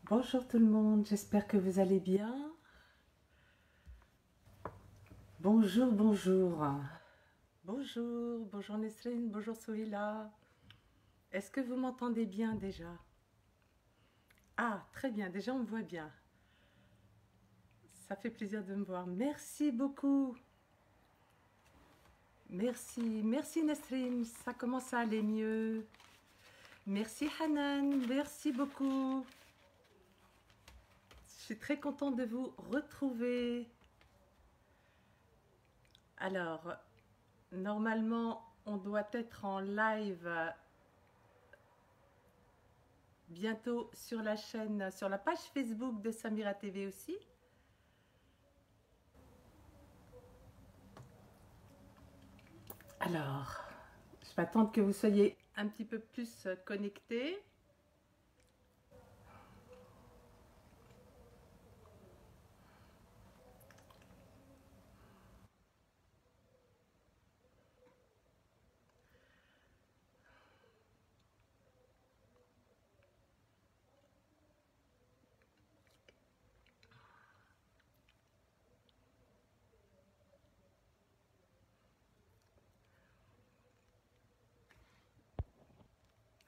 Bonjour tout le monde, j'espère que vous allez bien. Bonjour, bonjour. Bonjour, bonjour Nesrine, bonjour Souhila. Est-ce que vous m'entendez bien déjà? Ah, très bien, déjà on me voit bien. Ça fait plaisir de me voir. Merci beaucoup. Merci Nesrine, ça commence à aller mieux. Merci Hanan, merci beaucoup. Je suis très contente de vous retrouver. Alors, normalement, on doit être en live bientôt sur la chaîne, sur la page Facebook de Samira TV aussi. Alors, je vais attendre que vous soyez un petit peu plus connectés.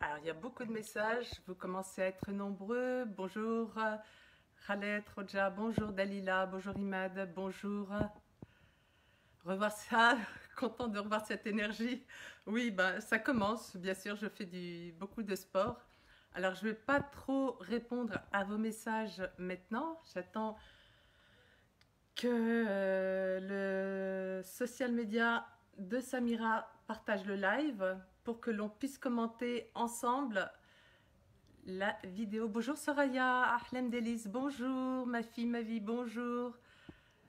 Alors, il y a beaucoup de messages, vous commencez à être nombreux. Bonjour Khaled, Roja, bonjour Dalila, bonjour Imad, bonjour. Revoir ça, content de revoir cette énergie. Oui, ben, ça commence, bien sûr, je fais beaucoup de sport. Alors, je ne vais pas trop répondre à vos messages maintenant. J'attends que le social media de Samira partage le live pour que l'on puisse commenter ensemble la vidéo. Bonjour Soraya, Ahlem Delis, bonjour ma fille, ma vie, bonjour.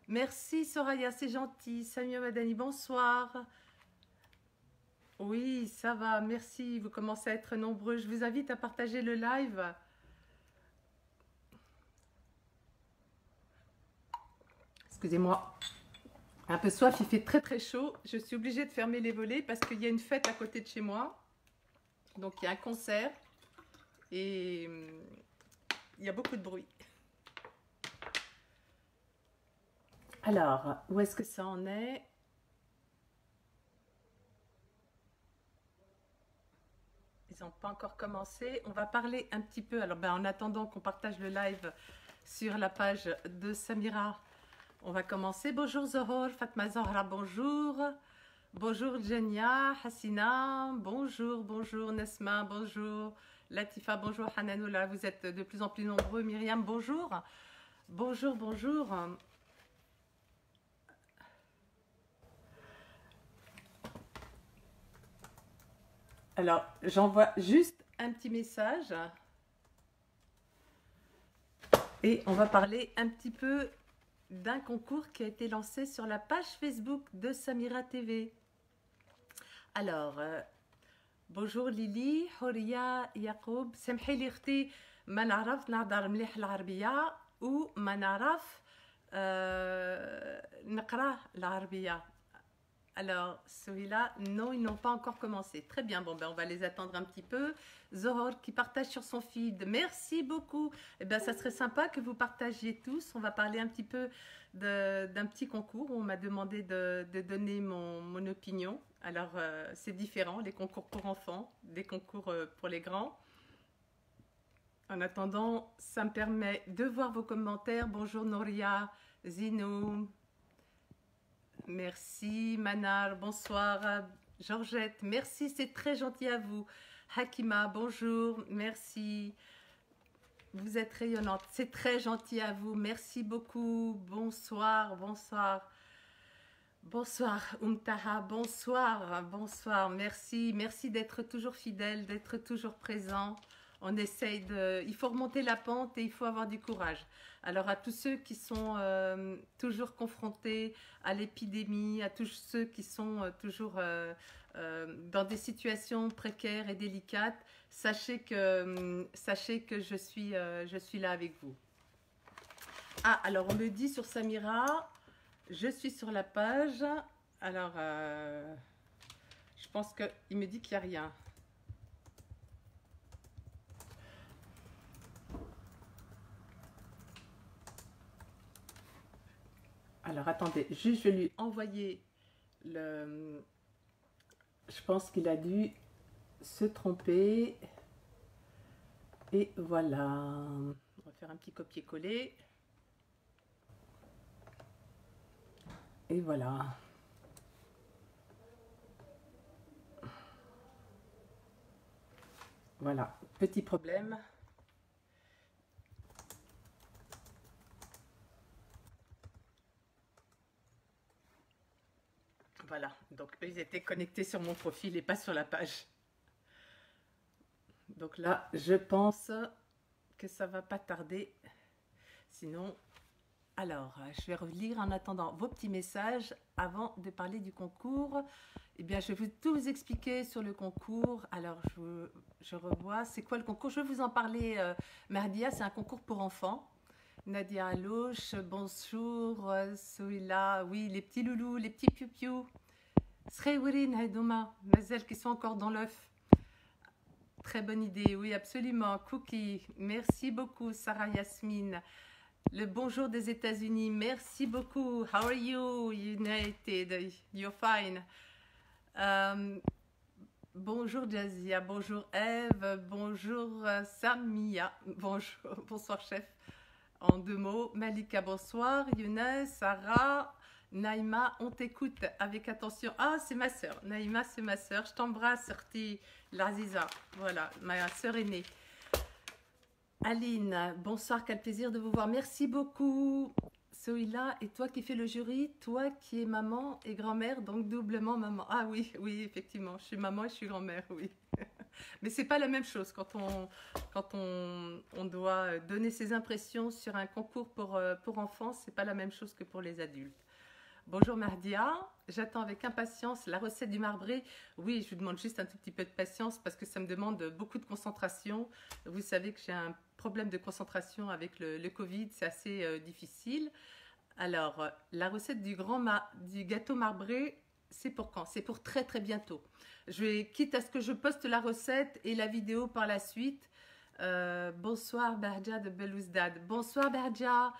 Merci Soraya, c'est gentil. Samia Madani, bonsoir. Oui, ça va, merci. Vous commencez à être nombreux. Je vous invite à partager le live. Excusez-moi. Un peu soif, il fait très très chaud. Je suis obligée de fermer les volets parce qu'il y a une fête à côté de chez moi. Donc il y a un concert et il y a beaucoup de bruit. Alors, où est-ce que ça en est? Ils n'ont pas encore commencé. On va parler un petit peu. Alors, en attendant qu'on partage le live sur la page de Samira, on va commencer. Bonjour Zohor, Fatma Zahra, bonjour. Bonjour Jenia, Hassina, bonjour, bonjour Nesma, bonjour Latifa, bonjour Hananoula, vous êtes de plus en plus nombreux. Myriam, bonjour. Bonjour, bonjour. Alors, j'envoie juste un petit message et on va parler un petit peu d'un concours qui a été lancé sur la page Facebook de Samira TV. Alors, bonjour Lily, Horia, Yacoub, سمحي لي اختي ما نعرف نهضر مليح العربية وما نعرف نقرا العربية. Alors, celui-là, non, ils n'ont pas encore commencé. Très bien, bon, ben, on va les attendre un petit peu. Zohor qui partage sur son feed, merci beaucoup. Eh bien, ça serait sympa que vous partagiez tous. On va parler un petit peu d'un petit concours où on m'a demandé de donner mon opinion. Alors, c'est différent, les concours pour enfants, des concours pour les grands. En attendant, ça me permet de voir vos commentaires. Bonjour Noria, Zino. Merci Manar, bonsoir Georgette, merci, c'est très gentil à vous. Hakima, bonjour, merci. Vous êtes rayonnante, c'est très gentil à vous, merci beaucoup. Bonsoir, bonsoir. Bonsoir Umtaha, bonsoir, bonsoir, merci, merci d'être toujours fidèle, d'être toujours présent. On essaye de... Il faut remonter la pente et il faut avoir du courage. Alors à tous ceux qui sont toujours confrontés à l'épidémie, à tous ceux qui sont toujours dans des situations précaires et délicates, sachez que je suis là avec vous. Ah, alors on me dit sur Samira, je suis sur la page. Alors, je pense qu'il me dit qu'il n'y a rien. Alors, attendez, juste je vais lui envoyer le... Je pense qu'il a dû se tromper. Et voilà. On va faire un petit copier-coller. Et voilà. Voilà, petit problème. Voilà, donc eux, ils étaient connectés sur mon profil et pas sur la page. Donc là, je pense que ça va pas tarder. Sinon, alors, je vais relire en attendant vos petits messages avant de parler du concours. Eh bien, je vais tout vous expliquer sur le concours. Alors, je revois. C'est quoi le concours? Je vais vous en parler. Merdia, c'est un concours pour enfants. Nadia Alouche, bonjour. Souila, oui, les petits loulous, les petits piou-piou. Srewrin, Haïdouma, Mazel qui sont encore dans l'œuf. Très bonne idée, oui, absolument. Cookie, merci beaucoup, Sarah Yasmine. Le bonjour des États-Unis, merci beaucoup. How are you, United? You're fine. Bonjour Jazia, bonjour Eve, bonjour Samia, bonjour, bonsoir chef. En 2 mots, Malika, bonsoir. Younes, Sarah, Naïma, on t'écoute avec attention. Ah, c'est ma sœur. Naïma, c'est ma sœur. Je t'embrasse, Sirti Laziza. Voilà, ma sœur aînée. Aline, bonsoir, quel plaisir de vous voir. Merci beaucoup. Soïla, et toi qui fais le jury, toi qui es maman et grand-mère, donc doublement maman. Ah oui, oui, effectivement, je suis maman et je suis grand-mère, oui. Mais c'est pas la même chose quand on doit donner ses impressions sur un concours pour enfants, c'est pas la même chose que pour les adultes. Bonjour Mardia, j'attends avec impatience la recette du marbré. Oui, je vous demande juste un tout petit peu de patience parce que ça me demande beaucoup de concentration. Vous savez que j'ai un problème de concentration avec le Covid, c'est assez difficile. Alors, la recette du gâteau marbré, c'est pour quand? C'est pour très très bientôt. Je vais, quitte à ce que je poste la recette et la vidéo par la suite. Bonsoir Berja de Belouzdad. Bonsoir Berja.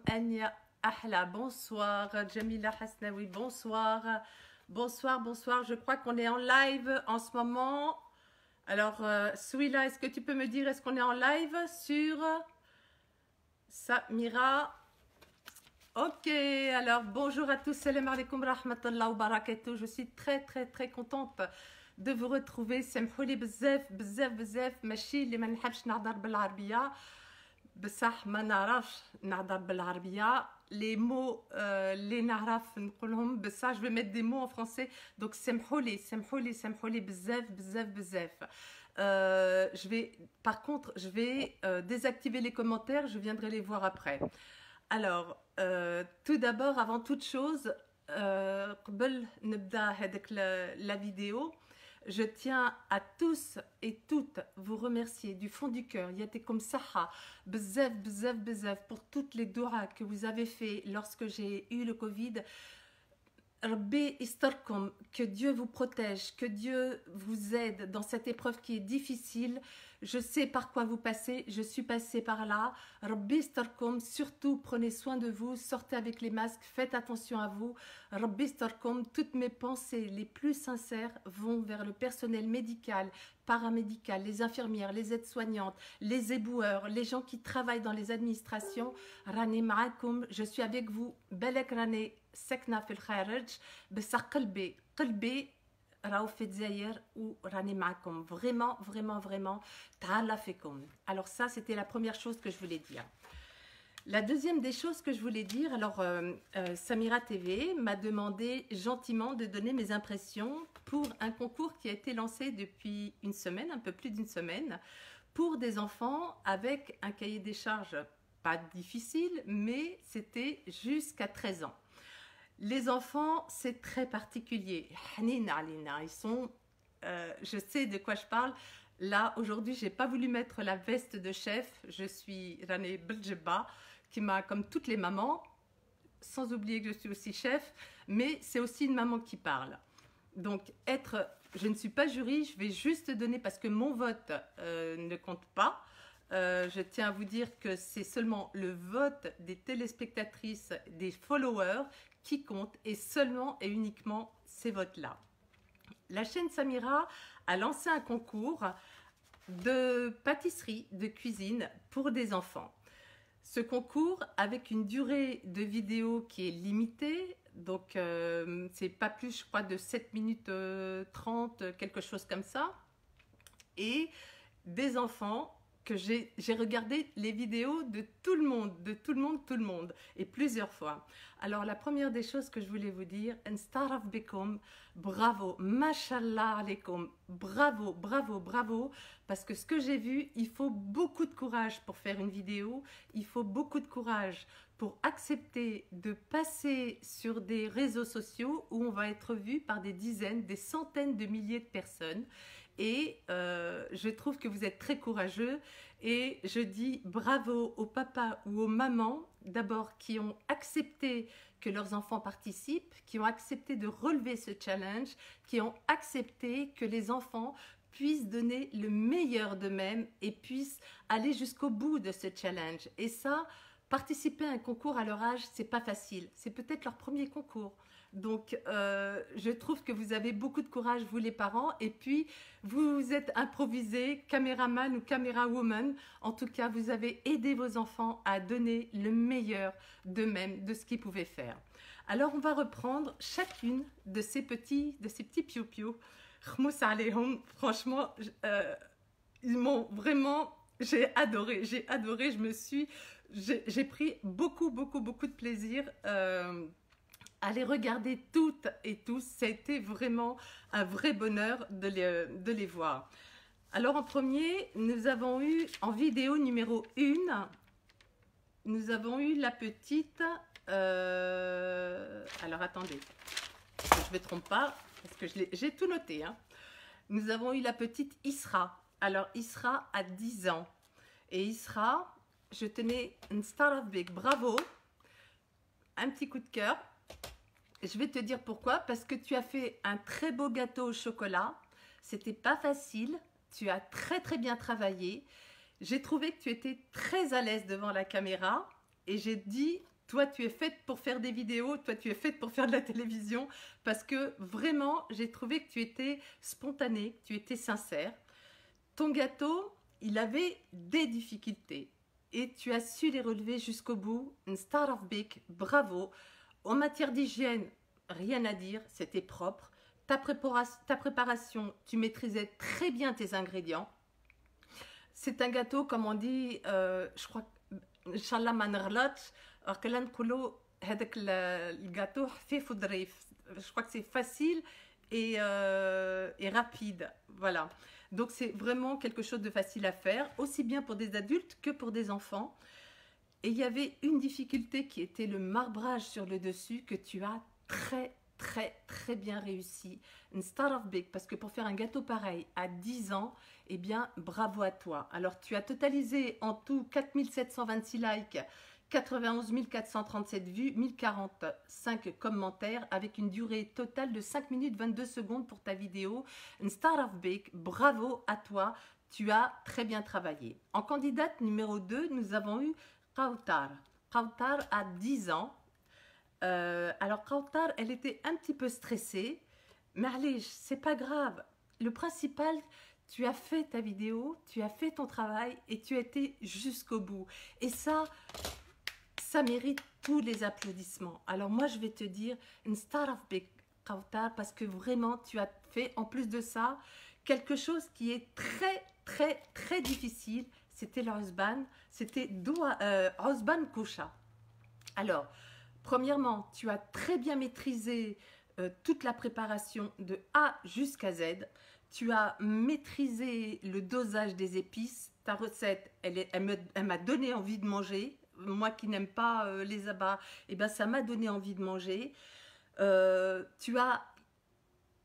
Anya Ahla, bonsoir. Jamila Hasnaoui, bonsoir. Bonsoir, bonsoir. Je crois qu'on est en live en ce moment. Alors, Souila, est-ce que tu peux me dire, est-ce qu'on est en live sur Samira? Ok, alors bonjour à tous, salam alaikum rahmatullah wa barakatuh. Je suis très très très contente de vous retrouver. سمحولي بزاف بزاف بزاف ماشي اللي ما نحبش نهضر بالعربية بصح ما نعرفش نهضر بالعربية les mots اللي نعرف نقولهم بصح je vais mettre des mots en français donc سمحولي بزاف بزاف بزاف. Par contre, je vais désactiver les commentaires, je viendrai les voir après. Alors, tout d'abord, avant toute chose, قبل نبدأ هذيك la vidéo, je tiens à tous et toutes vous remercier du fond du cœur. Yatikom saha, bzaf, bzaf, bzaf, pour toutes les doigts que vous avez fait lorsque j'ai eu le Covid. Rabbi istarkom, que Dieu vous protège, que Dieu vous aide dans cette épreuve qui est difficile. Je sais par quoi vous passez, je suis passée par là. Rabbi istarkom, surtout prenez soin de vous, sortez avec les masques, faites attention à vous. Rabbi istarkom, toutes mes pensées les plus sincères vont vers le personnel médical, paramédical, les infirmières, les aides-soignantes, les éboueurs, les gens qui travaillent dans les administrations. Rani ma'akoum, je suis avec vous. Belek rani ساكنة في الخارج بس قلبي راهو في الجزائر وراني معكم vraiment vraiment vraiment تهلا فيكم. Alors ça c'était la première chose que je voulais dire. La deuxième des choses que je voulais dire, alors Samira TV m'a demandé gentiment de donner mes impressions pour un concours qui a été lancé depuis une semaine, un peu plus d'une semaine, pour des enfants avec un cahier des charges pas difficile, mais c'était jusqu'à 13 ans. Les enfants, c'est très particulier. Ils sont, je sais de quoi je parle. Là, aujourd'hui, j'ai pas voulu mettre la veste de chef. Je suis Rane Beljeba, qui m'a, comme toutes les mamans, sans oublier que je suis aussi chef, mais c'est aussi une maman qui parle. Donc, je ne suis pas jury, je vais juste donner, parce que mon vote ne compte pas. je tiens à vous dire que c'est seulement le vote des téléspectatrices, des followers qui compte, et seulement et uniquement ces votes-là. La chaîne Samira a lancé un concours de pâtisserie, de cuisine pour des enfants. Ce concours, avec une durée de vidéo qui est limitée, donc c'est pas plus, je crois, de 7 minutes 30, quelque chose comme ça, et des enfants que j'ai regardé les vidéos de tout le monde, et plusieurs fois. Alors, la première des choses que je voulais vous dire, Nstaraf Bekom, bravo, mashallah alaikum, bravo, bravo, bravo, parce que ce que j'ai vu, il faut beaucoup de courage pour faire une vidéo, il faut beaucoup de courage pour accepter de passer sur des réseaux sociaux où on va être vu par des dizaines, des centaines de milliers de personnes. Et je trouve que vous êtes très courageux, et je dis bravo aux papas ou aux mamans d'abord qui ont accepté que leurs enfants participent, qui ont accepté de relever ce challenge, qui ont accepté que les enfants puissent donner le meilleur d'eux-mêmes et puissent aller jusqu'au bout de ce challenge. Et ça, participer à un concours à leur âge, c'est pas facile. C'est peut-être leur premier concours. Donc, je trouve que vous avez beaucoup de courage, vous les parents, et puis vous vous êtes improvisé, caméraman ou camérawoman. En tout cas, vous avez aidé vos enfants à donner le meilleur d'eux-mêmes, de ce qu'ils pouvaient faire. Alors, on va reprendre chacune de ces petits piou-piou. Khmous alayhom, franchement, ils m'ont vraiment, j'ai adoré, j'ai pris beaucoup de plaisir à les regarder toutes et tous. Ça a été vraiment un vrai bonheur de les voir. Alors en premier, nous avons eu en vidéo numéro 1, nous avons eu la petite, alors attendez, que je ne me trompe pas, parce que j'ai tout noté, hein. Nous avons eu la petite Isra. Alors Isra a 10 ans. Et Isra, je tenais une Star of Big, bravo, un petit coup de cœur. Je vais te dire pourquoi, parce que tu as fait un très beau gâteau au chocolat. C'était pas facile, tu as très bien travaillé. J'ai trouvé que tu étais très à l'aise devant la caméra, et j'ai dit, toi tu es faite pour faire des vidéos, toi tu es faite pour faire de la télévision, parce que vraiment j'ai trouvé que tu étais spontanée, que tu étais sincère. Ton gâteau, il avait des difficultés et tu as su les relever jusqu'au bout. Une Star of Big, bravo. En matière d'hygiène, rien à dire, c'était propre. Ta préparation, tu maîtrisais très bien tes ingrédients. C'est un gâteau, comme on dit, je crois, Inch'Allah ma naghlotch, le gâteau je crois que c'est facile et rapide, voilà. Donc c'est vraiment quelque chose de facile à faire, aussi bien pour des adultes que pour des enfants. Et il y avait une difficulté qui était le marbrage sur le dessus, que tu as très bien réussi. Une Star of Big, parce que pour faire un gâteau pareil à 10 ans, eh bien bravo à toi. Alors tu as totalisé en tout 4726 likes, 91 437 vues, 1045 commentaires, avec une durée totale de 5 minutes 22 secondes pour ta vidéo. Une Star of Big, bravo à toi, tu as très bien travaillé. En candidate numéro 2, nous avons eu Kautar. Kautar a 10 ans. Alors Kautar, elle était un petit peu stressée, mais allez, c'est pas grave. Le principal, tu as fait ta vidéo, tu as fait ton travail et tu as été jusqu'au bout. Et ça mérite tous les applaudissements. Alors moi, je vais te dire une Star of Big Kautar, parce que vraiment, tu as fait, en plus de ça, quelque chose qui est très difficile. C'était le Osban, c'était Osban Koucha. Alors, premièrement, tu as très bien maîtrisé toute la préparation de A jusqu'à Z. Tu as maîtrisé le dosage des épices. Ta recette, elle m'a donné envie de manger. Moi qui n'aime pas les abats, eh ben, ça m'a donné envie de manger. Il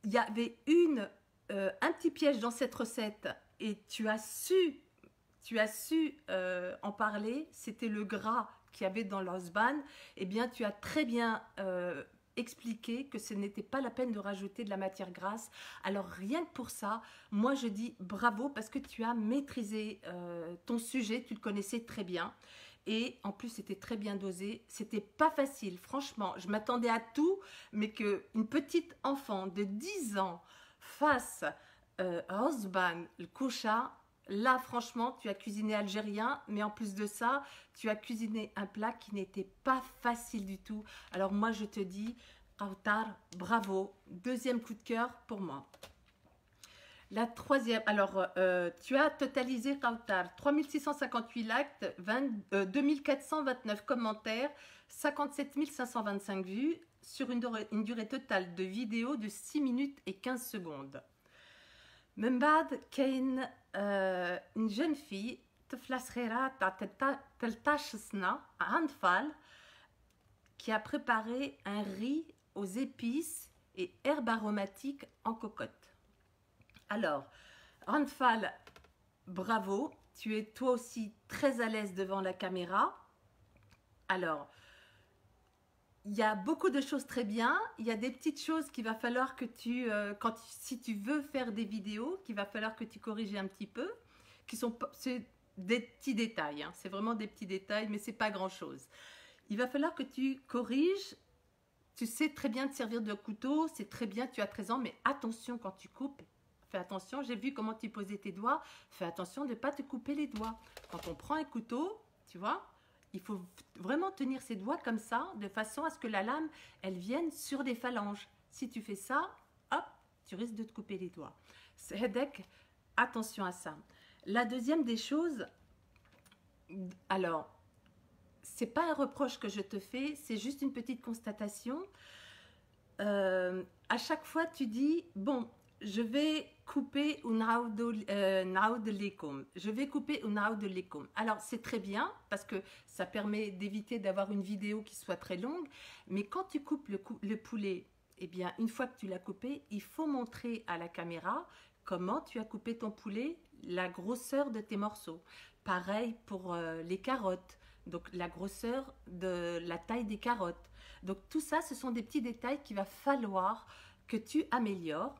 y avait un petit piège dans cette recette et tu as su en parler. C'était le gras qu'il y avait dans l'osban. Eh bien, tu as très bien expliqué que ce n'était pas la peine de rajouter de la matière grasse. Alors rien que pour ça, moi je dis bravo parce que tu as maîtrisé ton sujet, tu le connaissais très bien. Et en plus, c'était très bien dosé. C'était pas facile, franchement. Je m'attendais à tout, mais qu'une petite enfant de 10 ans fasse Osban, le koucha, là, franchement, tu as cuisiné algérien, mais en plus de ça, tu as cuisiné un plat qui n'était pas facile du tout. Alors moi, je te dis, Kautar, bravo. Deuxième coup de cœur pour moi. La troisième, alors tu as totalisé Kautar, 3658 likes, 2429 commentaires, 57 525 vues sur une durée totale de vidéo de 6 minutes et 15 secondes. من بعد كاين une jeune fille طفلة صغيرة تاع 13 سنة أطفال qui a préparé un riz aux épices et herbes aromatiques en cocotte. Alors, Ranfal, bravo, tu es toi aussi très à l'aise devant la caméra. Alors, il y a beaucoup de choses très bien, il y a des petites choses qu'il va falloir que si tu veux faire des vidéos, qu'il va falloir que tu corriges un petit peu, c'est des petits détails, hein, c'est vraiment des petits détails, mais c'est pas grand chose. Il va falloir que tu corriges. Tu sais très bien te servir de couteau, c'est très bien, tu as 13 ans, mais attention quand tu coupes, fais attention, j'ai vu comment tu posais tes doigts, fais attention de ne pas te couper les doigts. Quand on prend un couteau, tu vois, il faut vraiment tenir ses doigts comme ça, de façon à ce que la lame, elle vienne sur des phalanges. Si tu fais ça, hop, tu risques de te couper les doigts. C'est attention à ça. La deuxième des choses, alors, c'est pas un reproche que je te fais, c'est juste une petite constatation. À chaque fois, tu dis, bon, je vais couper je vais couper lekum. Alors, c'est très bien parce que ça permet d'éviter d'avoir une vidéo qui soit très longue. Mais quand tu coupes le poulet, eh bien, une fois que tu l'as coupé, il faut montrer à la caméra comment tu as coupé ton poulet, la grosseur de tes morceaux. Pareil pour les carottes. Donc, la grosseur de la taille des carottes. Donc, tout ça, ce sont des petits détails qu'il va falloir que tu améliores.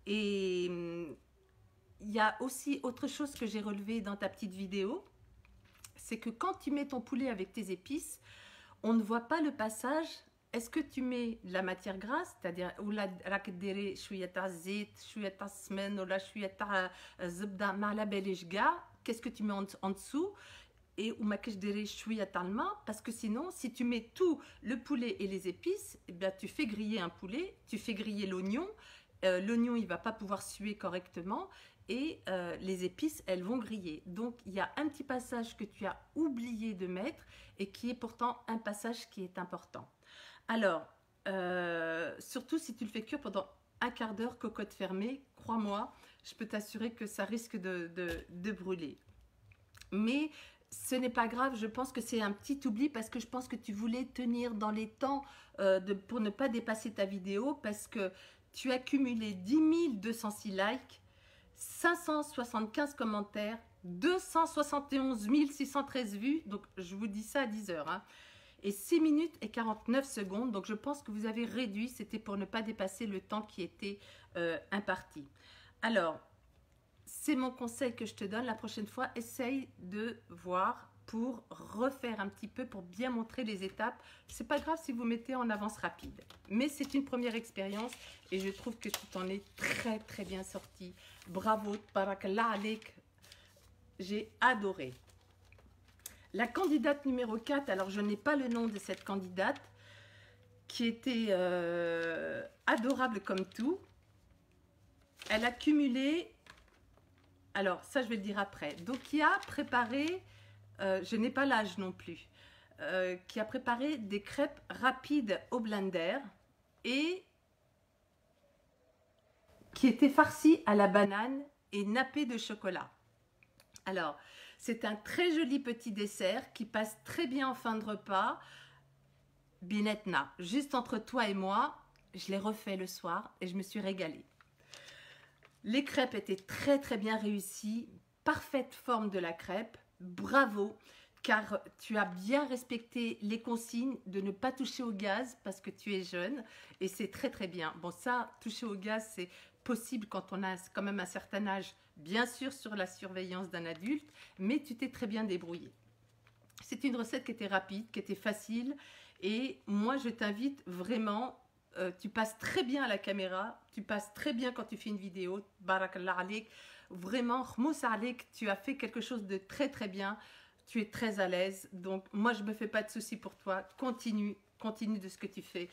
Et il y a aussi autre chose que j'ai relevé dans ta petite vidéo, c'est que quand tu mets ton poulet avec tes épices, on ne voit pas le passage. Est-ce que tu mets de la matière grasse, c'est-à-dire ou la rakdere shouya ta zit, shouya ta smen ou la shouya ta zebda ma la belejga, qu'est-ce que tu mets en dessous? Et ou ma kechdere shouya talma, parce que sinon, si tu mets tout le poulet et les épices, eh bien, tu fais griller un poulet, tu fais griller l'oignon. L'oignon, il ne va pas pouvoir suer correctement et les épices, elles vont griller. Donc, il y a un petit passage que tu as oublié de mettre et qui est pourtant un passage qui est important. Alors, surtout si tu le fais cuire pendant un quart d'heure, cocotte fermée, crois-moi, je peux t'assurer que ça risque de brûler. Mais ce n'est pas grave, je pense que c'est un petit oubli parce que je pense que tu voulais tenir dans les temps pour ne pas dépasser ta vidéo parce que tu as cumulé 10 206 likes, 575 commentaires, 271 613 vues, donc je vous dis ça à 10 heures, hein, et 6 minutes et 49 secondes, donc je pense que vous avez réduit, c'était pour ne pas dépasser le temps qui était imparti. Alors, c'est mon conseil que je te donne, la prochaine fois, essaye de voir pour refaire un petit peu, pour bien montrer les étapes. C'est pas grave si vous mettez en avance rapide, mais c'est une première expérience et je trouve que tu t'en es très très bien sorti. Bravo, barakallah alik, j'ai adoré. La candidate numéro 4, alors je n'ai pas le nom de cette candidate, qui était adorable comme tout. Elle a cumulé, alors ça je vais le dire après, donc qui a préparé, je n'ai pas l'âge non plus, qui a préparé des crêpes rapides au blender et qui étaient farcies à la banane et nappées de chocolat. Alors, c'est un très joli petit dessert qui passe très bien en fin de repas. Binetna, juste entre toi et moi, je l'ai refait le soir et je me suis régalée. Les crêpes étaient très très bien réussies, parfaite forme de la crêpe, bravo. car tu as bien respecté les consignes de ne pas toucher au gaz parce que tu es jeune et c'est très très bien. Bon, ça, toucher au gaz, c'est possible quand on a quand même un certain âge, bien sûr sur la surveillance d'un adulte, mais tu t'es très bien débrouillé. C'est une recette qui était rapide, qui était facile et moi je t'invite vraiment, tu passes très bien à la caméra, tu passes très bien quand tu fais une vidéo, barakallah alik, vraiment, khmous alik, tu as fait quelque chose de très très bien. Tu es très à l'aise, donc moi je me fais pas de soucis pour toi. Continue de ce que tu fais,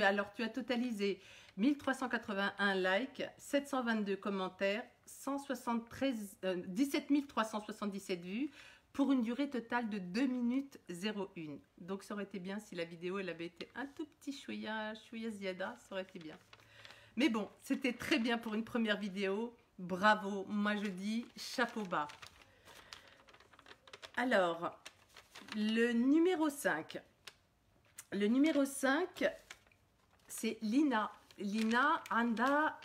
alors tu as totalisé 1381 likes, 722 commentaires, 17 377 vues pour une durée totale de 2 minutes 01. Donc ça aurait été bien si la vidéo elle avait été un tout petit chouïa ziada, ça aurait été bien. Mais bon, c'était très bien pour une première vidéo. Bravo, moi je dis chapeau bas. Alors, le numéro 5. Le numéro 5, c'est Lina. Lina, Anda,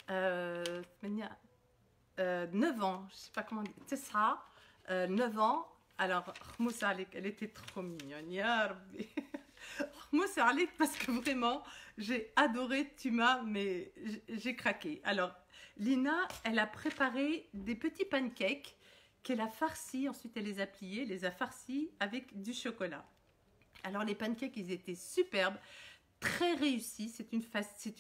9 ans. Je ne sais pas comment dire. C'est ça, 9 ans. Alors, Khmoussa Alik, elle était trop mignonne. Ya Rabbi. Khmoussa Alik, parce que vraiment, j'ai adoré. Tu m'as, mais j'ai craqué. Alors, Lina, elle a préparé des petits pancakes qu'elle a farci, ensuite elle les a pliés, les a farcis avec du chocolat. Alors les pancakes, ils étaient superbes, très réussis, c'est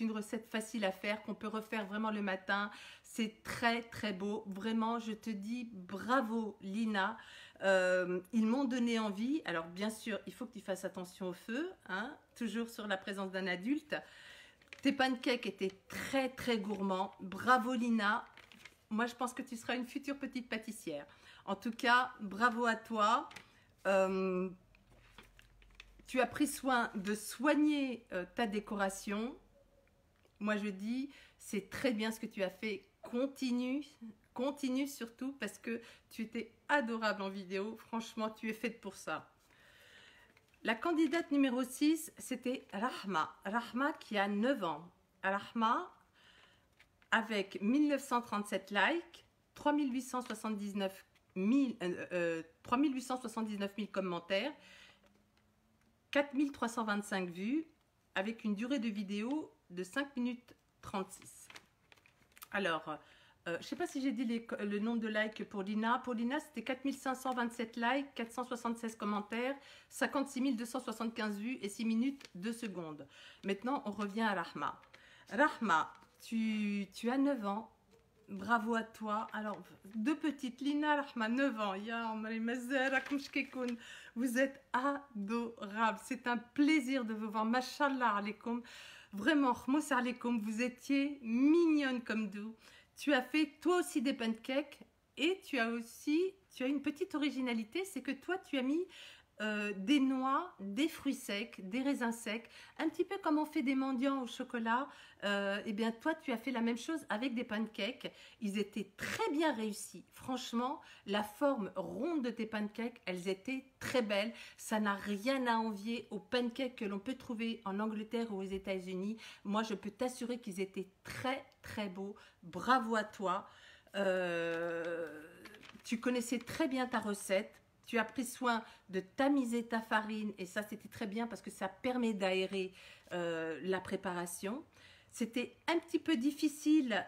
une recette facile à faire, qu'on peut refaire vraiment le matin, c'est très très beau, vraiment je te dis bravo Lina, ils m'ont donné envie. Alors bien sûr, il faut que tu fasses attention au feu, hein, toujours sur la présence d'un adulte. Tes pancakes étaient très très gourmands, bravo Lina. Moi, je pense que tu seras une future petite pâtissière. En tout cas, bravo à toi. Tu as pris soin de soigner ta décoration. Moi, je dis, c'est très bien ce que tu as fait. Continue, continue surtout parce que tu étais adorable en vidéo. Franchement, tu es faite pour ça. La candidate numéro 6, c'était Rahma. Rahma qui a 9 ans. Rahma, avec 1937 likes, 3879 000 commentaires, 4325 vues, avec une durée de vidéo de 5 minutes 36. Alors, je ne sais pas si j'ai dit le nombre de likes pour Lina. Pour Lina, c'était 4527 likes, 476 commentaires, 56 275 vues et 6 minutes 2 secondes. Maintenant, on revient à Rahma. Rahma, tu as 9 ans, bravo à toi. Alors, deux petites, Lina, Rahma, 9 ans, vous êtes adorables, c'est un plaisir de vous voir, mashallah alaikum, vraiment, khmous alaikum, vous étiez mignonne comme d'où. Tu as fait toi aussi des pancakes et tu as une petite originalité, c'est que toi tu as mis des noix, des fruits secs, des raisins secs, un petit peu comme on fait des mendiants au chocolat. Et bien toi tu as fait la même chose avec des pancakes. Ils étaient très bien réussis. Franchement, la forme ronde de tes pancakes, elles étaient très belles. Ça n'a rien à envier aux pancakes que l'on peut trouver en Angleterre ou aux États-Unis. Moi, je peux t'assurer qu'ils étaient très très beaux. Bravo à toi. Tu connaissais très bien ta recette. Tu as pris soin de tamiser ta farine et ça c'était très bien parce que ça permet d'aérer la préparation. C'était un petit peu difficile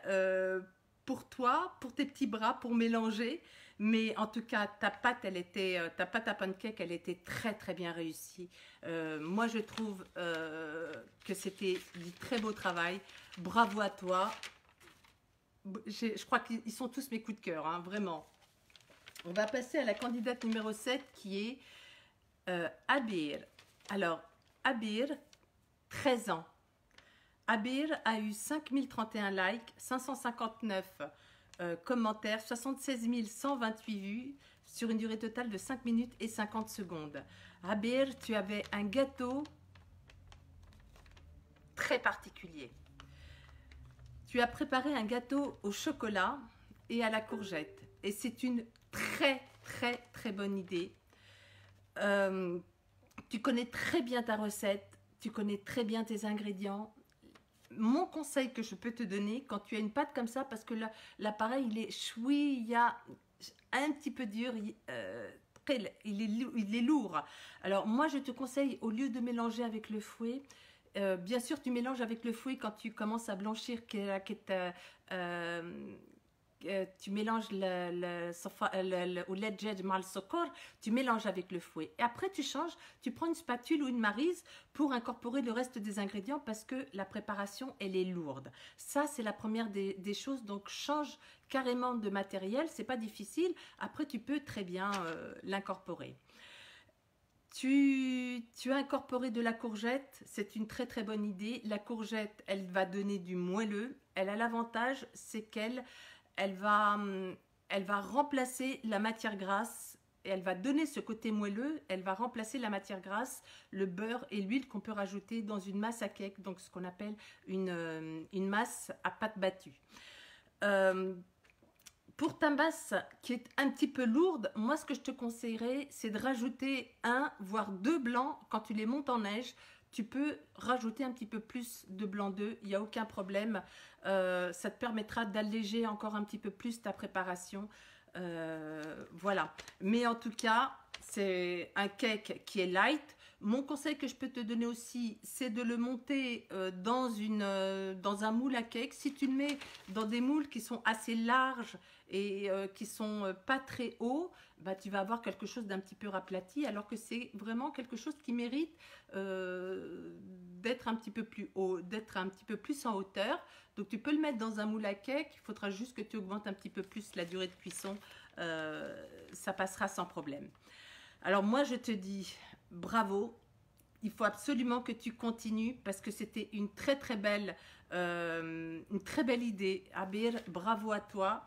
pour toi, pour tes petits bras, pour mélanger, mais en tout cas ta pâte à pancake, elle était très très bien réussie. Moi je trouve que c'était du très beau travail. Bravo à toi. Je crois qu'ils sont tous mes coups de cœur, hein, vraiment. On va passer à la candidate numéro 7 qui est Abir. Alors, Abir, 13 ans. Abir a eu 5031 likes, 559 commentaires, 76 128 vues sur une durée totale de 5 minutes et 50 secondes. Abir, tu avais un gâteau très particulier. Tu as préparé un gâteau au chocolat et à la courgette. Et c'est une très très très bonne idée. Tu connais très bien ta recette, tu connais très bien tes ingrédients. Mon conseil que je peux te donner quand tu as une pâte comme ça, parce que l'appareil il est chouïa, un petit peu dur, il est lourd. Alors moi je te conseille, au lieu de mélanger avec le fouet, bien sûr tu mélanges avec le fouet quand tu commences à blanchir, tu mélanges au lait de mal sokor, tu mélanges avec le fouet. Et après tu changes, tu prends une spatule ou une maryse pour incorporer le reste des ingrédients parce que la préparation elle est lourde. Ça c'est la première des choses, donc change carrément de matériel, c'est pas difficile. Après tu peux très bien l'incorporer. Tu as incorporé de la courgette, c'est une très très bonne idée. La courgette, elle va donner du moelleux. Elle a l'avantage, c'est elle va, elle va remplacer la matière grasse. Et elle va donner ce côté moelleux. Elle va remplacer la matière grasse, le beurre et l'huile qu'on peut rajouter dans une masse à cake, donc ce qu'on appelle une masse à pâte battue. Pour ta masse qui est un petit peu lourde, moi ce que je te conseillerais, c'est de rajouter un voire deux blancs. Quand tu les montes en neige, tu peux rajouter un petit peu plus de blanc d'œuf, il n'y a aucun problème. Ça te permettra d'alléger encore un petit peu plus ta préparation. Voilà. Mais en tout cas, c'est un cake qui est light. Mon conseil que je peux te donner aussi, c'est de le monter dans un moule à cake. Si tu le mets dans des moules qui sont assez larges et qui sont pas très hauts, bah, tu vas avoir quelque chose d'un petit peu aplati, alors que c'est vraiment quelque chose qui mérite d'être un petit peu plus haut, d'être un petit peu plus en hauteur. Donc tu peux le mettre dans un moule à cake, il faudra juste que tu augmentes un petit peu plus la durée de cuisson, ça passera sans problème. Alors moi je te dis bravo, il faut absolument que tu continues parce que c'était une très belle idée. Abir, bravo à toi.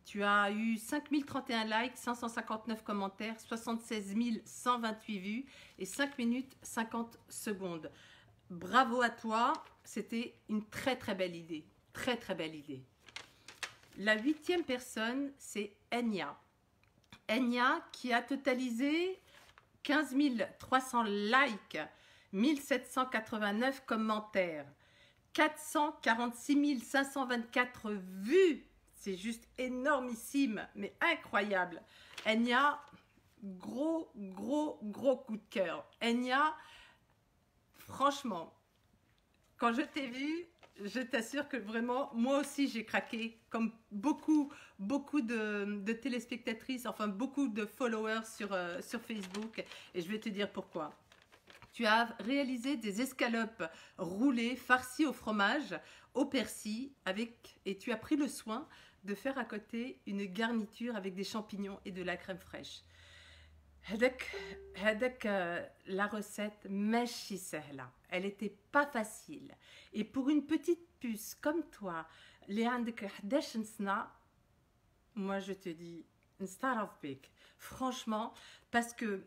Tu as eu 5031 likes, 559 commentaires, 76 128 vues et 5 minutes 50 secondes. Bravo à toi, c'était une très belle idée. Très belle idée. La 8e personne, c'est Enya. Enya qui a totalisé 15 300 likes, 1789 commentaires, 446 524 vues. C'est juste énormissime, mais incroyable. Enya, gros coup de cœur. Enya, franchement, quand je t'ai vu, je t'assure que vraiment, moi aussi, j'ai craqué, comme beaucoup de téléspectatrices, enfin beaucoup de followers sur Facebook. Et je vais te dire pourquoi. Tu as réalisé des escalopes roulées, farcies au fromage, au persil, et tu as pris le soin de faire à côté une garniture avec des champignons et de la crème fraîche. La recette ماشي سهلة, elle était pas facile. Et pour une petite puce comme toi, اللي عندك 11 سنة, moi je te dis, start of big. Franchement, parce que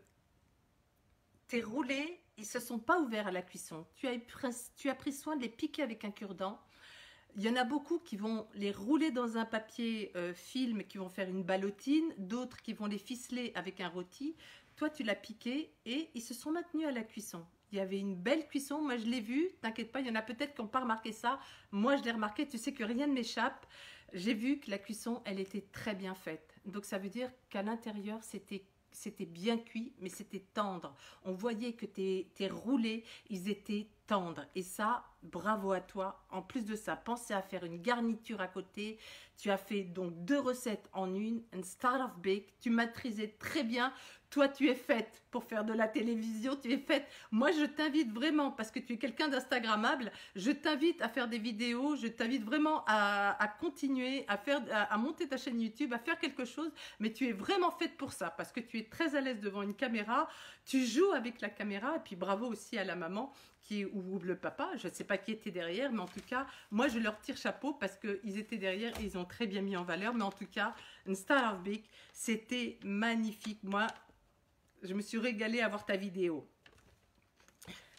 tes roulés, ils se sont pas ouverts à la cuisson. Tu as pris soin de les piquer avec un cure-dent. Il y en a beaucoup qui vont les rouler dans un papier film, qui vont faire une ballotine, d'autres qui vont les ficeler avec un rôti. Toi, tu l'as piqué et ils se sont maintenus à la cuisson. Il y avait une belle cuisson, moi je l'ai vu, t'inquiète pas, il y en a peut-être qui n'ont pas remarqué ça. Moi, je l'ai remarqué, tu sais que rien ne m'échappe. J'ai vu que la cuisson, elle était très bien faite. Donc, ça veut dire qu'à l'intérieur, c'était bien cuit, mais c'était tendre. On voyait que tes roulés, ils étaient tendres. Et ça, bravo à toi. En plus de ça, pensez à faire une garniture à côté. Tu as fait donc 2 recettes en une, un start of bake. Tu maîtrisais très bien. Toi, tu es faite pour faire de la télévision, tu es faite. Moi, je t'invite vraiment, parce que tu es quelqu'un d'instagrammable, je t'invite à faire des vidéos, je t'invite vraiment à continuer, à monter ta chaîne YouTube, à faire quelque chose, mais tu es vraiment faite pour ça, parce que tu es très à l'aise devant une caméra, tu joues avec la caméra, et puis bravo aussi à la maman ou le papa, je ne sais pas qui était derrière, mais en tout cas, moi, je leur tire chapeau, parce qu'ils étaient derrière et ils ont très bien mis en valeur, mais en tout cas, une Star of Big, c'était magnifique. Moi, je me suis régalée à voir ta vidéo.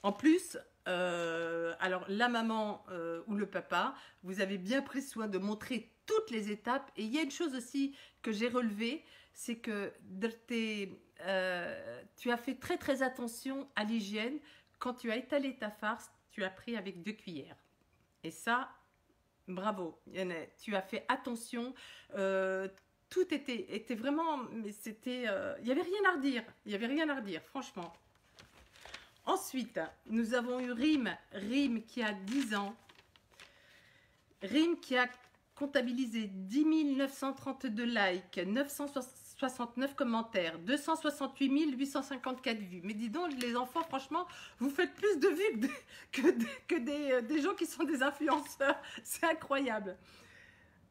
En plus, alors la maman ou le papa, vous avez bien pris soin de montrer toutes les étapes. Et il y a une chose aussi que j'ai relevée, c'est que tu as fait très attention à l'hygiène. Quand tu as étalé ta farce, tu as pris avec 2 cuillères. Et ça, bravo. Tu as fait attention. tout était vraiment, mais c'était, il n'y avait rien à redire, il n'y avait rien à redire, franchement. Ensuite, nous avons eu Rim qui a 10 ans, Rim qui a comptabilisé 10 932 likes, 969 commentaires, 268 854 vues. Mais dis donc, les enfants, franchement, vous faites plus de vues que des gens qui sont des influenceurs. C'est incroyable.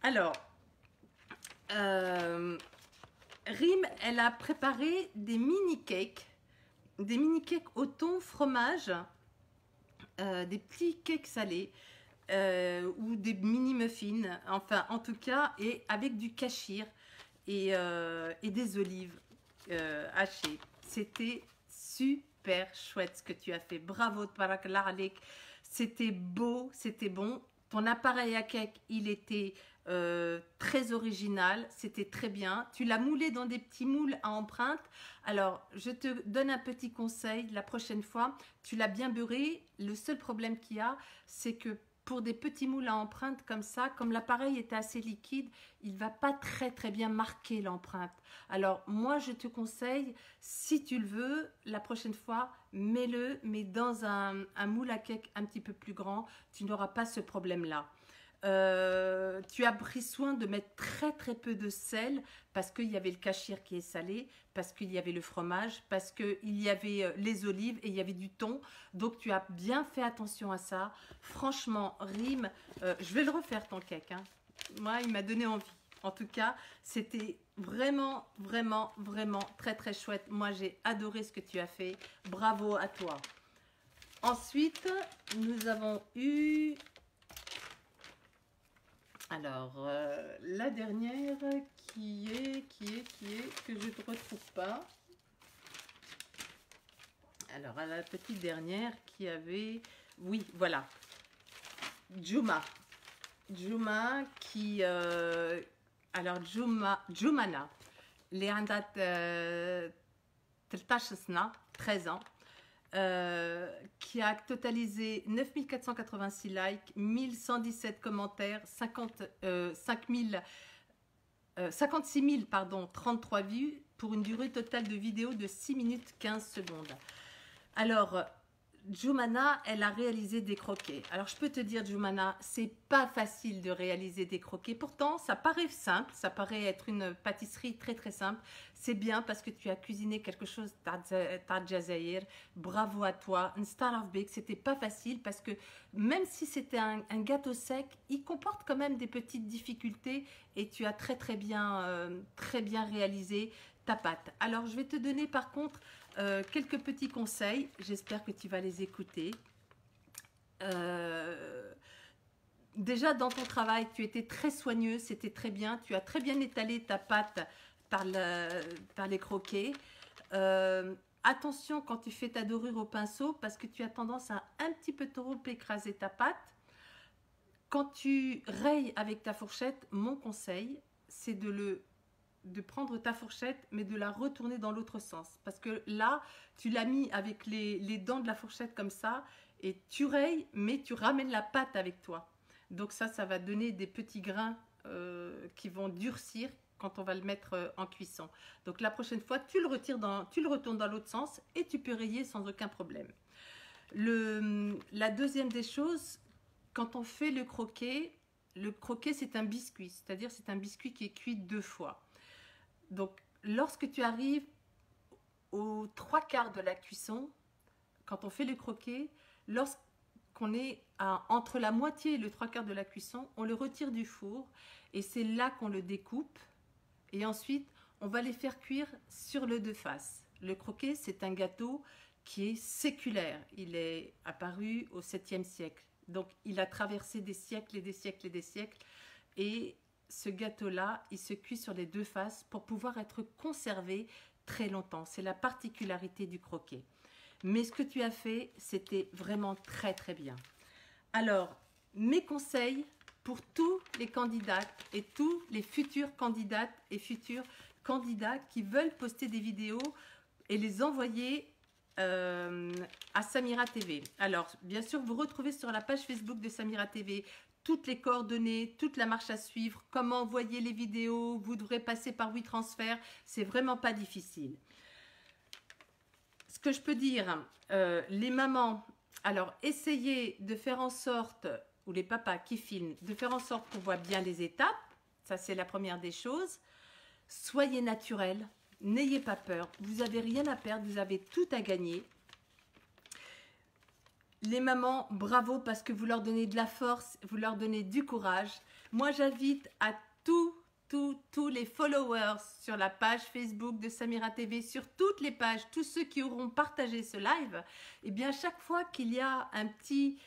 Alors, Rim, elle a préparé des mini-cakes au thon fromage, des petits cakes salés. Ou des mini muffins, enfin en tout cas, et avec du kachir et des olives hachées. C'était super chouette ce que tu as fait. Bravo, Tabarakallah Alik. C'était beau, c'était bon. Ton appareil à cake, il était très original, c'était très bien. Tu l'as moulé dans des petits moules à empreinte. Alors, je te donne un petit conseil. La prochaine fois, tu l'as bien beurré. Le seul problème qu'il y a, c'est que pour des petits moules à empreinte comme ça, comme l'appareil était assez liquide, il ne va pas très bien marquer l'empreinte. Alors moi je te conseille, si tu le veux, la prochaine fois, mets-le, mais dans un moule à cake un petit peu plus grand, tu n'auras pas ce problème-là. Tu as pris soin de mettre très peu de sel parce qu'il y avait le kachir qui est salé, parce qu'il y avait le fromage, parce qu'il y avait les olives et il y avait du thon. Donc tu as bien fait attention à ça. Franchement, Rim, je vais le refaire ton cake. Hein. Moi, il m'a donné envie. En tout cas, c'était vraiment très chouette. Moi, j'ai adoré ce que tu as fait. Bravo à toi. Ensuite, nous avons eu... Alors, la dernière qui est, que je ne retrouve pas. Alors, la petite dernière qui avait, oui, voilà, Juma qui, alors Jumana, اللي عندها 13 سنة, 13 ans, qui a totalisé 9486 likes, 1117 commentaires, 56 000 33 vues pour une durée totale de vidéo de 6 minutes 15 secondes. Alors, Jumana, elle a réalisé des croquets. Alors, je peux te dire, Jumana, c'est pas facile de réaliser des croquets. Pourtant, ça paraît simple, ça paraît être une pâtisserie très simple. C'est bien parce que tu as cuisiné quelque chose d'Adjazaïr. Bravo à toi. Un Star of Bake, c'était pas facile parce que même si c'était un gâteau sec, il comporte quand même des petites difficultés et tu as très bien réalisé ta pâte. Alors, je vais te donner par contre quelques petits conseils, j'espère que tu vas les écouter. Déjà dans ton travail, tu étais très soigneux, c'était très bien, tu as très bien étalé ta pâte par les croquets. Attention quand tu fais ta dorure au pinceau parce que tu as tendance à un petit peu trop écraser ta pâte. Quand tu rayes avec ta fourchette, mon conseil, c'est de prendre ta fourchette, mais de la retourner dans l'autre sens. Parce que là, tu l'as mis avec les dents de la fourchette comme ça, et tu rayes, mais tu ramènes la pâte avec toi. Donc ça va donner des petits grains qui vont durcir quand on va le mettre en cuisson. Donc la prochaine fois, tu le retournes dans l'autre sens, et tu peux rayer sans aucun problème. La deuxième des choses, quand on fait le croquet c'est un biscuit, c'est-à-dire c'est un biscuit qui est cuit 2 fois. Donc, lorsque tu arrives aux 3/4 de la cuisson, quand on fait le croquet, lorsqu'on est entre la moitié et le 3/4 de la cuisson, on le retire du four et c'est là qu'on le découpe. Et ensuite, on va les faire cuire sur le 2 faces. Le croquet, c'est un gâteau qui est séculaire. Il est apparu au 7e siècle. Donc, il a traversé des siècles et des siècles et des siècles. Et ce gâteau-là, il se cuit sur les 2 faces pour pouvoir être conservé très longtemps. C'est la particularité du croquet. Mais ce que tu as fait, c'était vraiment très bien. Alors, mes conseils pour tous les candidats et tous les futurs candidates et futurs candidats qui veulent poster des vidéos et les envoyer à Samira TV. Alors, bien sûr, vous retrouvez sur la page Facebook de Samira TV toutes les coordonnées, toute la marche à suivre, comment envoyer les vidéos, vous devrez passer par WeTransfer, c'est vraiment pas difficile. Ce que je peux dire, les mamans, alors essayez de faire en sorte, ou les papas qui filment, de faire en sorte qu'on voit bien les étapes, ça c'est la première des choses. Soyez naturels, n'ayez pas peur, vous n'avez rien à perdre, vous avez tout à gagner. Les mamans, bravo parce que vous leur donnez de la force, vous leur donnez du courage. Moi, j'invite à tous les followers sur la page Facebook de Samira TV, sur toutes les pages, tous ceux qui auront partagé ce live, et bien chaque fois qu'il y a un petit,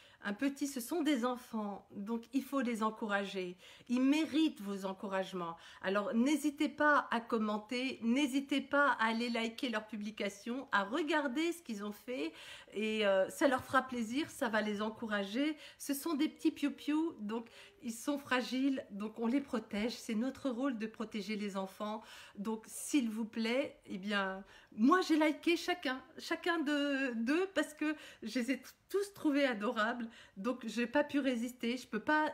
ce sont des enfants, donc il faut les encourager. Ils méritent vos encouragements. Alors n'hésitez pas à commenter, n'hésitez pas à aller liker leurs publications, à regarder ce qu'ils ont fait et ça leur fera plaisir, ça va les encourager. Ce sont des petits piou-piou, donc ils sont fragiles, donc on les protège. C'est notre rôle de protéger les enfants. Donc s'il vous plaît, eh bien, moi j'ai liké chacun d'eux parce que je les ai tous trouvés adorables. Donc je n'ai pas pu résister. Je ne peux pas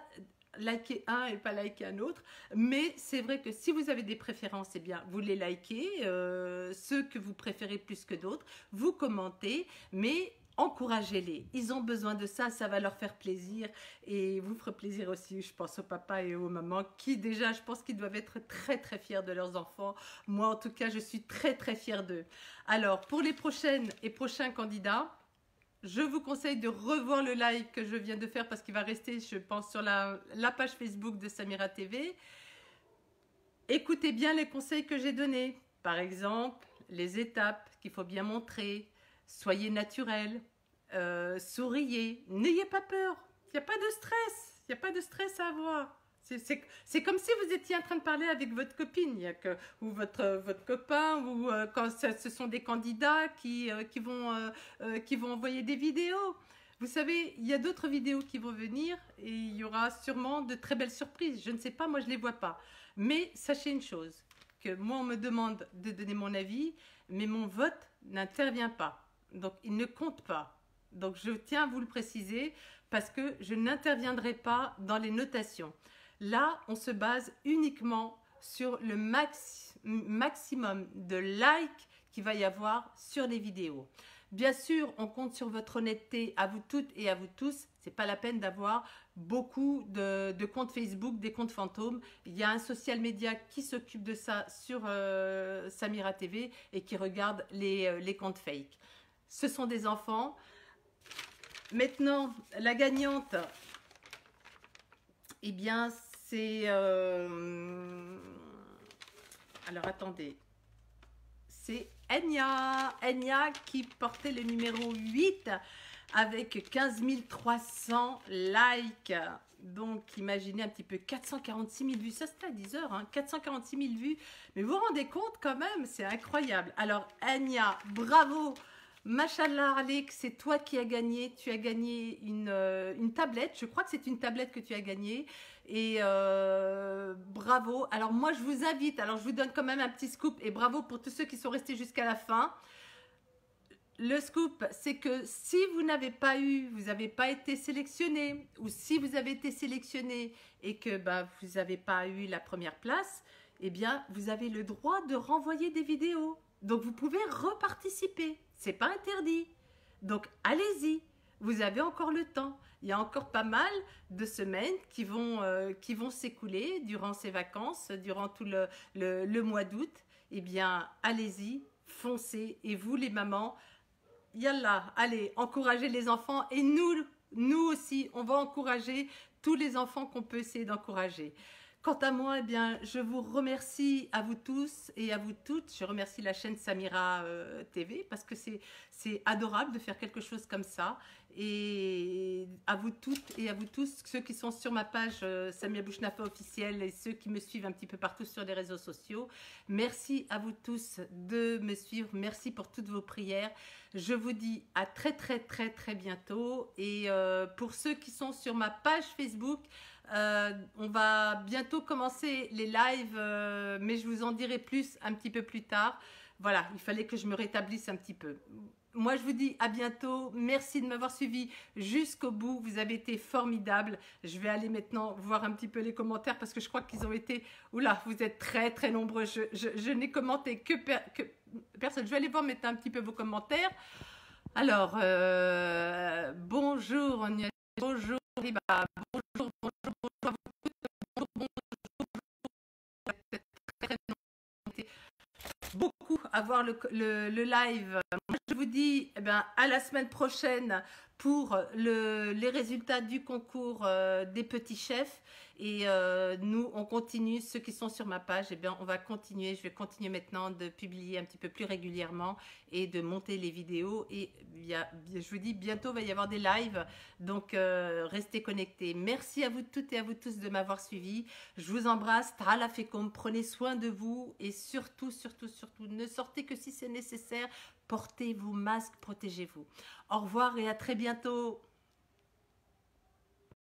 liker un et pas liker un autre. Mais c'est vrai que si vous avez des préférences, eh bien, vous les likez. Ceux que vous préférez plus que d'autres, vous commentez. Mais encouragez-les, ils ont besoin de ça, ça va leur faire plaisir et vous ferez plaisir aussi, je pense aux papas et aux mamans qui déjà, je pense qu'ils doivent être très très fiers de leurs enfants. Moi en tout cas, je suis très très fière d'eux. Alors pour les prochaines et prochains candidats, je vous conseille de revoir le live que je viens de faire parce qu'il va rester, je pense, sur la page Facebook de Samira TV. Écoutez bien les conseils que j'ai donnés. Par exemple, les étapes qu'il faut bien montrer. Soyez naturel, souriez, n'ayez pas peur, il n'y a pas de stress, il n'y a pas de stress à avoir. C'est comme si vous étiez en train de parler avec votre copine ou votre copain ou quand ce sont des candidats qui vont envoyer des vidéos. Vous savez, il y a d'autres vidéos qui vont venir et il y aura sûrement de très belles surprises. Je ne sais pas, moi je ne les vois pas. Mais sachez une chose, que moi on me demande de donner mon avis, mais mon vote n'intervient pas. Donc, il ne compte pas. Donc, je tiens à vous le préciser parce que je n'interviendrai pas dans les notations. Là, on se base uniquement sur le maximum de likes qu'il va y avoir sur les vidéos. Bien sûr, on compte sur votre honnêteté à vous toutes et à vous tous. Ce n'est pas la peine d'avoir beaucoup de comptes Facebook, des comptes fantômes. Il y a un social media qui s'occupe de ça sur Samira TV et qui regarde les comptes fake. Ce sont des enfants. Maintenant, la gagnante, eh bien, c'est... alors, attendez. C'est Enya. Enya qui portait le numéro 8 avec 15 300 likes. Donc, imaginez un petit peu 446 000 vues. Ça, c'était à 10 heures, hein, 446 000 vues. Mais vous vous rendez compte quand même, c'est incroyable. Alors, Enya, bravo. Machallah, Alex, c'est toi qui as gagné. Tu as gagné une tablette. Je crois que c'est une tablette que tu as gagnée. Et bravo. Alors moi, je vous invite. Alors, je vous donne quand même un petit scoop. Et bravo pour tous ceux qui sont restés jusqu'à la fin. Le scoop, c'est que si vous n'avez pas eu, vous n'avez pas été sélectionné, ou si vous avez été sélectionné et que vous n'avez pas eu la première place, eh bien, vous avez le droit de renvoyer des vidéos. Donc, vous pouvez reparticiper. C'est pas interdit. Donc, allez-y. Vous avez encore le temps. Il y a encore pas mal de semaines qui vont s'écouler durant ces vacances, durant tout le mois d'août. Eh bien, allez-y, foncez. Et vous, les mamans, yallah, allez, encouragez les enfants. Et nous aussi, on va encourager tous les enfants qu'on peut essayer d'encourager. Quant à moi, eh bien, je vous remercie à vous tous et à vous toutes. Je remercie la chaîne Samira TV parce que c'est adorable de faire quelque chose comme ça. Et à vous toutes et à vous tous, ceux qui sont sur ma page Samia Bouchnafa officielle et ceux qui me suivent un petit peu partout sur les réseaux sociaux, merci à vous tous de me suivre. Merci pour toutes vos prières. Je vous dis à très très très très bientôt. Et pour ceux qui sont sur ma page Facebook, on va bientôt commencer les lives, mais je vous en dirai plus un petit peu plus tard. Voilà, il fallait que je me rétablisse un petit peu. moi, je vous dis à bientôt. Merci de m'avoir suivi jusqu'au bout. Vous avez été formidables. Je vais aller maintenant voir un petit peu les commentaires parce que je crois qu'ils ont été... Oula, vous êtes très, très nombreux. Je n'ai commenté que personne. Je vais aller voir maintenant un petit peu vos commentaires. Alors, bonjour, bonjour, Riba, bonjour, bonjour, bonjour, bonjour, bonjour, beaucoup à voir le live. Moi, je vous dis eh ben, à la semaine prochaine pour les résultats du concours des petits chefs. Et nous, on continue. Ceux qui sont sur ma page, eh bien, on va continuer. Je vais continuer maintenant de publier un petit peu plus régulièrement et de monter les vidéos. Et je vous dis, bientôt, il va y avoir des lives. Donc, restez connectés. Merci à vous toutes et à vous tous de m'avoir suivi. Je vous embrasse. Ta'ala fekoum. Prenez soin de vous. Et surtout, surtout, surtout, ne sortez que si c'est nécessaire. Portez vos masques, protégez-vous. Au revoir et à très bientôt.